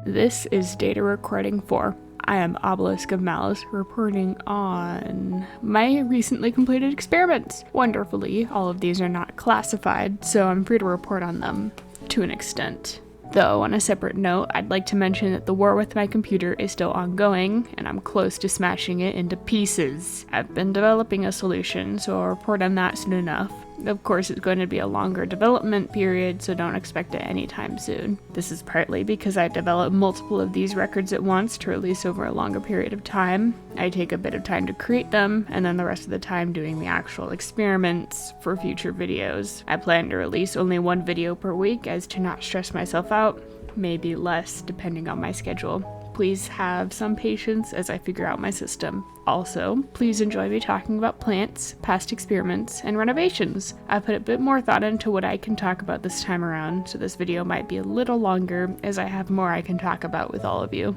This is data recording 4. I am Obelisk of Malice, reporting on my recently completed experiments. Wonderfully, all of these are not classified, so I'm free to report on them to an extent. Though, on a separate note, I'd like to mention that the war with my computer is still ongoing, and I'm close to smashing it into pieces. I've been developing a solution, so I'll report on that soon enough. Of course, it's going to be a longer development period, so don't expect it anytime soon. This is partly because I develop multiple of these records at once to release over a longer period of time. I take a bit of time to create them, and then the rest of the time doing the actual experiments for future videos. I plan to release only one video per week as to not stress myself out, maybe less depending on my schedule. Please have some patience as I figure out my system. Also, please enjoy me talking about plants, past experiments, and renovations. I've put a bit more thought into what I can talk about this time around, so this video might be a little longer as I have more I can talk about with all of you.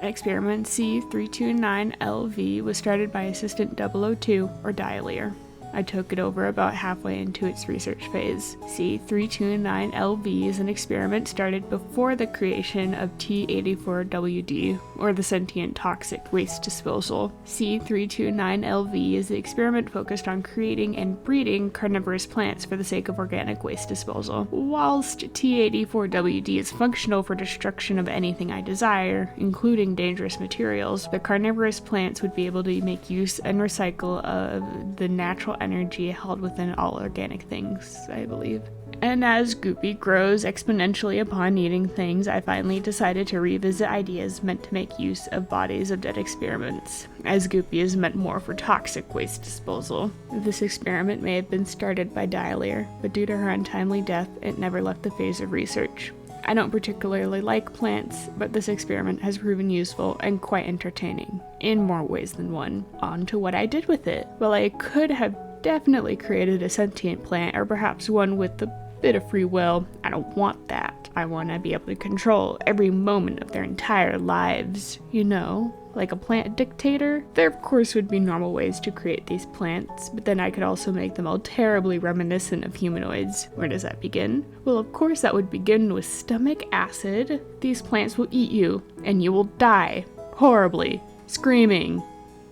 Experiment C329LV was started by Assistant 002, or Dialeer. I took it over about halfway into its research phase. C329LV is an experiment started before the creation of T84WD, or the Sentient Toxic Waste Disposal. C329LV is the experiment focused on creating and breeding carnivorous plants for the sake of organic waste disposal. Whilst T84WD is functional for destruction of anything I desire, including dangerous materials, the carnivorous plants would be able to make use and recycle of the natural energy held within all organic things, I believe. And as Goopy grows exponentially upon eating things, I finally decided to revisit ideas meant to make use of bodies of dead experiments, as Goopy is meant more for toxic waste disposal. This experiment may have been started by Dialeer, but due to her untimely death, it never left the phase of research. I don't particularly like plants, but this experiment has proven useful and quite entertaining, in more ways than one. On to what I did with it. Well, I could have definitely created a sentient plant, or perhaps one with a bit of free will. I don't want that. I want to be able to control every moment of their entire lives, you know, like a plant dictator. There of course would be normal ways to create these plants, but then I could also make them all terribly reminiscent of humanoids. Where does that begin? Well, of course that would begin with stomach acid. These plants will eat you, and you will die horribly, screaming.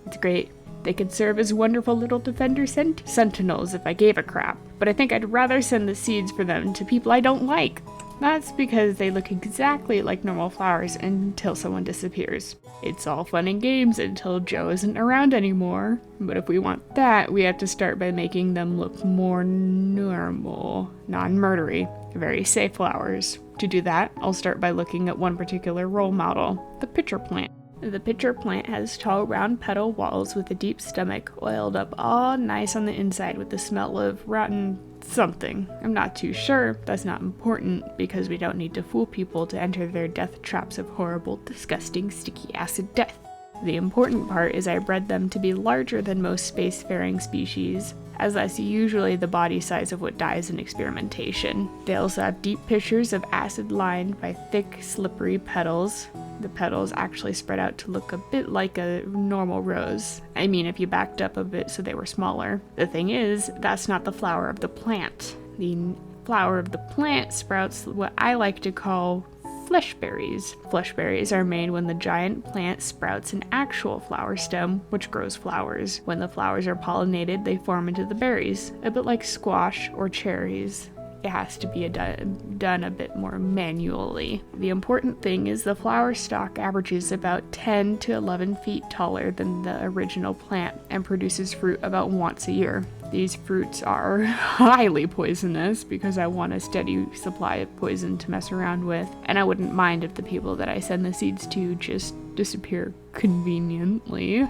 It's great. They could serve as wonderful little defender sentinels if I gave a crap, but I think I'd rather send the seeds for them to people I don't like. That's because they look exactly like normal flowers until someone disappears. It's all fun and games until Joe isn't around anymore. But if we want that, we have to start by making them look more normal, non-murdery, very safe flowers. To do that, I'll start by looking at one particular role model, the pitcher plant. The pitcher plant has tall round petal walls with a deep stomach, oiled up all nice on the inside with the smell of rotten something. I'm not too sure. That's not important, because we don't need to fool people to enter their death traps of horrible, disgusting, sticky acid death. The important part is I bred them to be larger than most spacefaring species, as that's usually the body size of what dies in experimentation. They also have deep pitchers of acid lined by thick, slippery petals. The petals actually spread out to look a bit like a normal rose. I mean, if you backed up a bit so they were smaller. The thing is, that's not the flower of the plant. The flower of the plant sprouts what I like to call flesh berries. Flesh berries are made when the giant plant sprouts an actual flower stem, which grows flowers. When the flowers are pollinated, they form into the berries, a bit like squash or cherries. It has to be done a bit more manually. The important thing is the flower stalk averages about 10 to 11 feet taller than the original plant and produces fruit about once a year. These fruits are highly poisonous because I want a steady supply of poison to mess around with, and I wouldn't mind if the people that I send the seeds to just disappear conveniently.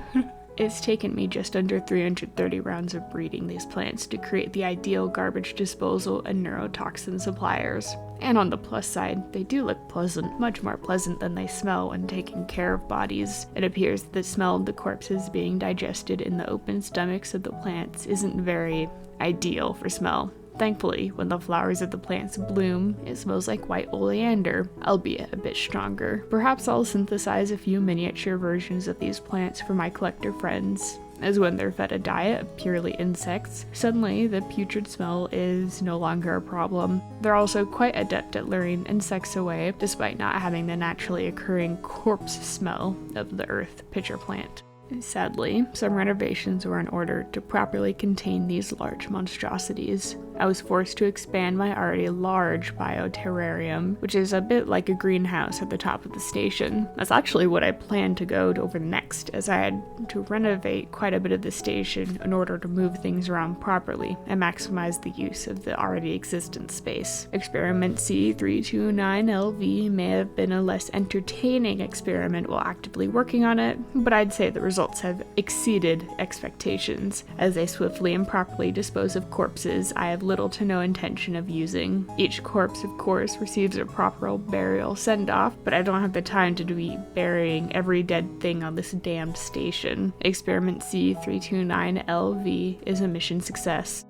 It's taken me just under 330 rounds of breeding these plants to create the ideal garbage disposal and neurotoxin suppliers. And on the plus side, they do look pleasant, much more pleasant than they smell when taking care of bodies. It appears that the smell of the corpses being digested in the open stomachs of the plants isn't very ideal for smell. Thankfully, when the flowers of the plants bloom, it smells like white oleander, albeit a bit stronger. Perhaps I'll synthesize a few miniature versions of these plants for my collector friends, as when they're fed a diet of purely insects, suddenly the putrid smell is no longer a problem. They're also quite adept at luring insects away, despite not having the naturally occurring corpse smell of the earth pitcher plant. Sadly, some renovations were in order to properly contain these large monstrosities. I was forced to expand my already large bioterrarium, which is a bit like a greenhouse at the top of the station. That's actually what I planned to go over next, as I had to renovate quite a bit of the station in order to move things around properly and maximize the use of the already existent space. Experiment C329LV may have been a less entertaining experiment while actively working on it, but I'd say the results have exceeded expectations. As they swiftly and properly dispose of corpses I have little to no intention of using. Each corpse, of course, receives a proper burial send-off, but I don't have the time to be burying every dead thing on this damned station. Experiment C329LV is a mission success.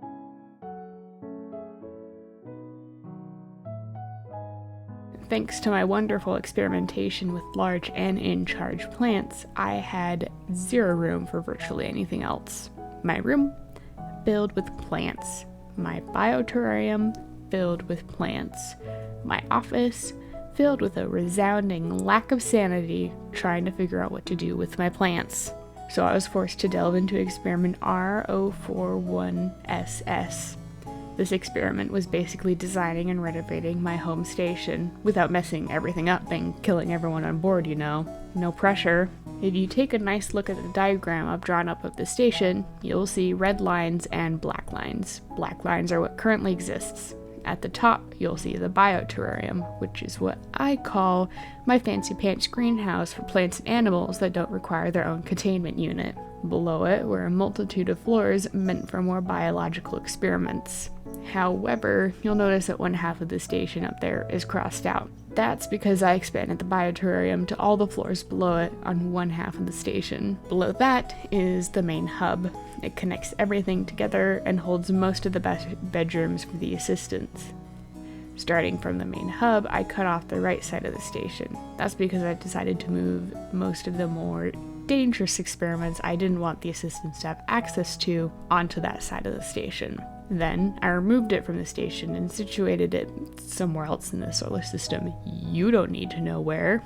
Thanks to my wonderful experimentation with large and in-charge plants, I had zero room for virtually anything else. My room, filled with plants. My bioterrarium, filled with plants. My office, filled with a resounding lack of sanity trying to figure out what to do with my plants. So I was forced to delve into experiment R041SS. This experiment was basically designing and renovating my home station without messing everything up and killing everyone on board, you know. No pressure. If you take a nice look at the diagram I've drawn up of the station, you'll see red lines and black lines. Black lines are what currently exists. At the top, you'll see the bioterrarium, which is what I call my fancy pants greenhouse for plants and animals that don't require their own containment unit. Below it were a multitude of floors meant for more biological experiments. However, you'll notice that one half of the station up there is crossed out. That's because I expanded the bioterrarium to all the floors below it on one half of the station. Below that is the main hub. It connects everything together and holds most of the bedrooms for the assistants. Starting from the main hub, I cut off the right side of the station. That's because I decided to move most of the more dangerous experiments I didn't want the assistants to have access to onto that side of the station. Then I removed it from the station and situated it somewhere else in the solar system. You don't need to know where.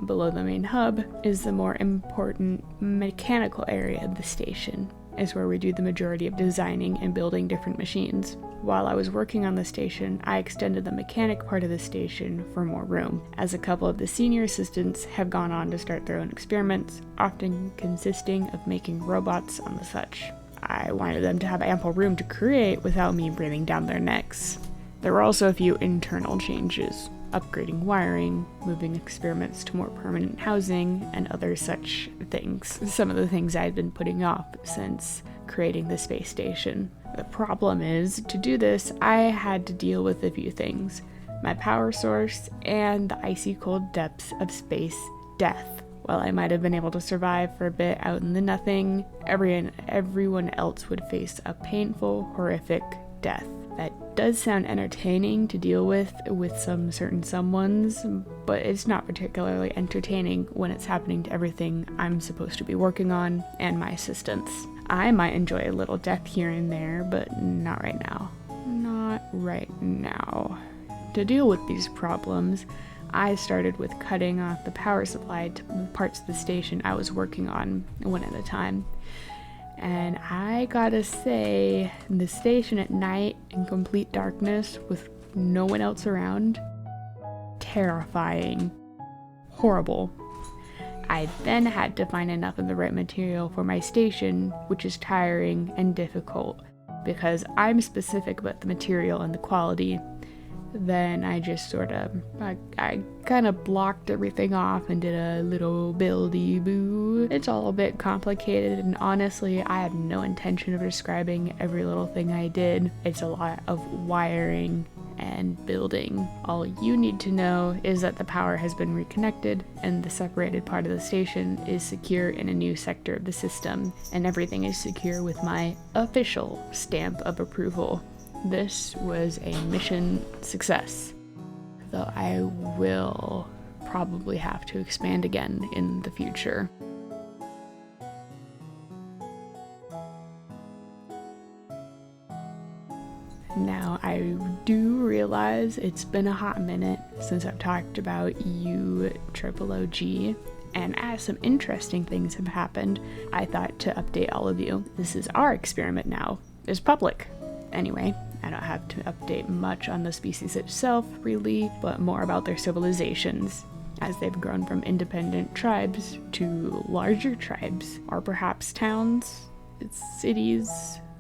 Below the main hub is the more important mechanical area of the station. It's where we do the majority of designing and building different machines. While I was working on the station, I extended the mechanic part of the station for more room, as a couple of the senior assistants have gone on to start their own experiments, often consisting of making robots and the such. I wanted them to have ample room to create without me breathing down their necks. There were also a few internal changes, upgrading wiring, moving experiments to more permanent housing, and other such things. Some of the things I had been putting off since creating the space station. The problem is, to do this, I had to deal with a few things. My power source and the icy cold depths of space death. While I might have been able to survive for a bit out in the nothing, everyone else would face a painful, horrific death. That does sound entertaining to deal with some certain someones, but it's not particularly entertaining when it's happening to everything I'm supposed to be working on and my assistants. I might enjoy a little death here and there, but not right now. Not right now. To deal with these problems, I started with cutting off the power supply to the parts of the station I was working on one at a time. And I gotta say, the station at night in complete darkness with no one else around, terrifying, horrible. I then had to find enough of the right material for my station, which is tiring and difficult because I'm specific about the material and the quality. Then I just sort of, I kind of blocked everything off and did a little buildy-boo. It's all a bit complicated, and honestly, I have no intention of describing every little thing I did. It's a lot of wiring and building. All you need to know is that the power has been reconnected and the separated part of the station is secure in a new sector of the system, and everything is secure with my official stamp of approval. This was a mission success, though I will probably have to expand again in the future. Now, I do realize it's been a hot minute since I've talked about UOOG, and as some interesting things have happened, I thought to update all of you. This is our experiment now. It's public. Anyway, I don't have to update much on the species itself, really, but more about their civilizations, as they've grown from independent tribes to larger tribes, or perhaps towns, cities.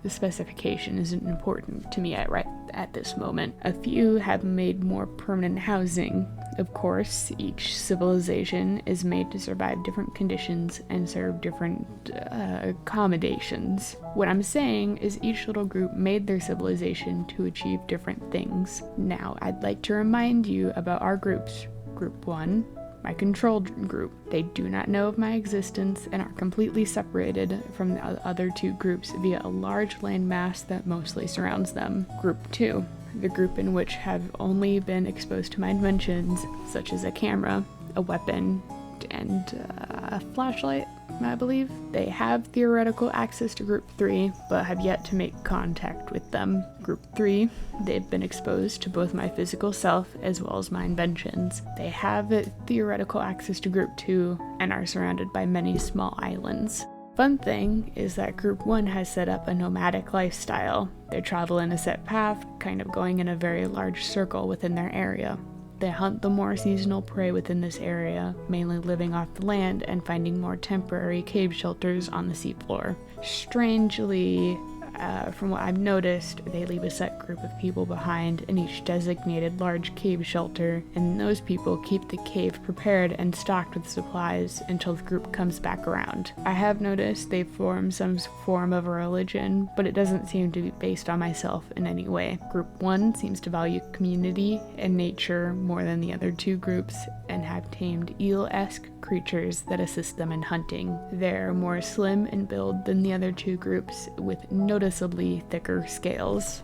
The specification isn't important to me at this moment. A few have made more permanent housing. Of course, each civilization is made to survive different conditions and serve different accommodations. What I'm saying is each little group made their civilization to achieve different things. Now, I'd like to remind you about our groups. Group 1, my control group. They do not know of my existence and are completely separated from the other two groups via a large landmass that mostly surrounds them. Group 2, the group in which have only been exposed to my inventions, such as a camera, a weapon, and a flashlight, I believe. They have theoretical access to Group 3, but have yet to make contact with them. Group 3, they've been exposed to both my physical self as well as my inventions. They have theoretical access to Group 2 and are surrounded by many small islands. Fun thing is that Group 1 has set up a nomadic lifestyle. They travel in a set path, kind of going in a very large circle within their area. They hunt the more seasonal prey within this area, mainly living off the land and finding more temporary cave shelters on the seafloor. Strangely, from what I've noticed, they leave a set group of people behind in each designated large cave shelter, and those people keep the cave prepared and stocked with supplies until the group comes back around. I have noticed they form some form of a religion, but it doesn't seem to be based on myself in any way. Group 1 seems to value community and nature more than the other two groups, and have tamed eel-esque creatures that assist them in hunting. They're more slim in build than the other two groups, with noticeably thicker scales,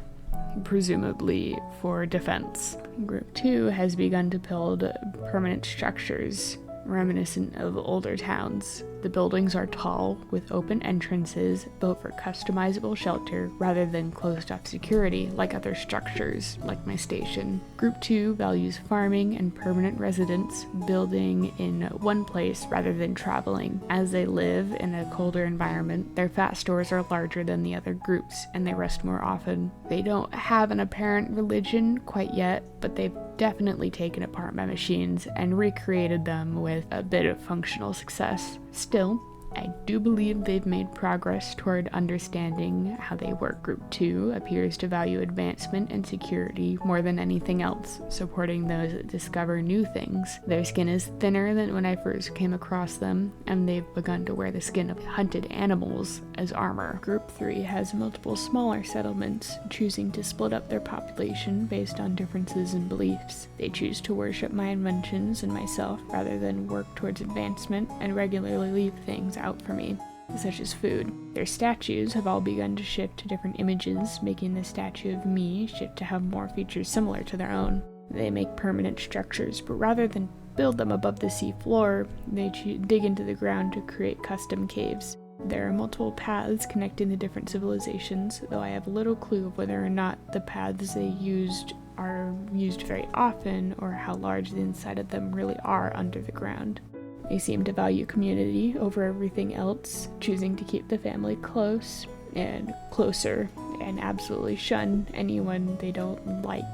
presumably for defense. Group 2 has begun to build permanent structures reminiscent of older towns. The buildings are tall, with open entrances built for customizable shelter rather than closed-off security like other structures, like my station. Group 2 values farming and permanent residence, building in one place rather than traveling. As they live in a colder environment, their fat stores are larger than the other groups, and they rest more often. They don't have an apparent religion quite yet, but they've definitely taken apart my machines and recreated them with a bit of functional success. Still, I do believe they've made progress toward understanding how they work. Group 2 appears to value advancement and security more than anything else, supporting those that discover new things. Their skin is thinner than when I first came across them, and they've begun to wear the skin of hunted animals as armor. Group 3 has multiple smaller settlements, choosing to split up their population based on differences in beliefs. They choose to worship my inventions and myself rather than work towards advancement, and regularly leave things out for me, such as food. Their statues have all begun to shift to different images, making the statue of me shift to have more features similar to their own. They make permanent structures, but rather than build them above the sea floor, they dig into the ground to create custom caves. There are multiple paths connecting the different civilizations, though I have little clue of whether or not the paths they used are used very often, or how large the inside of them really are under the ground. They seem to value community over everything else, choosing to keep the family close and closer, and absolutely shun anyone they don't like.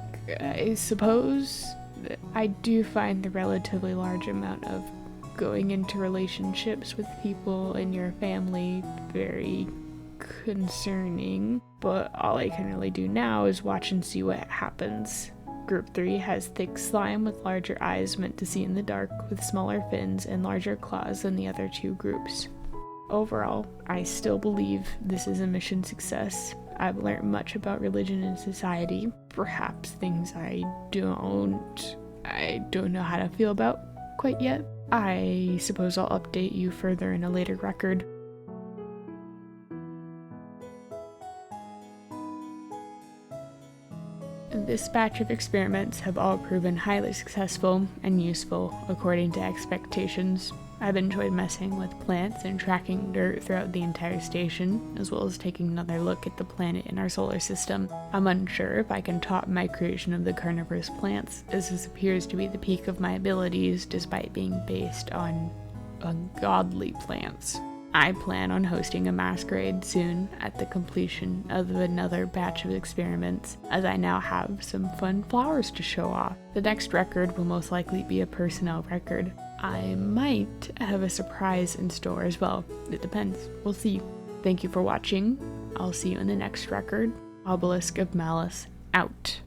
I suppose I do find the relatively large amount of going into relationships with people in your family very concerning, but all I can really do now is watch and see what happens. Group 3 has thick slime with larger eyes meant to see in the dark, with smaller fins and larger claws than the other two groups. Overall, I still believe this is a mission success. I've learned much about religion and society, perhaps things I don't know how to feel about quite yet. I suppose I'll update you further in a later record. This batch of experiments have all proven highly successful and useful according to expectations. I've enjoyed messing with plants and tracking dirt throughout the entire station, as well as taking another look at the planet in our solar system. I'm unsure if I can top my creation of the carnivorous plants, as this appears to be the peak of my abilities despite being based on ungodly plants. I plan on hosting a masquerade soon at the completion of another batch of experiments, as I now have some fun flowers to show off. The next record will most likely be a personnel record. I might have a surprise in store as well. It depends. We'll see. Thank you for watching. I'll see you in the next record. Obelisk of Malice out.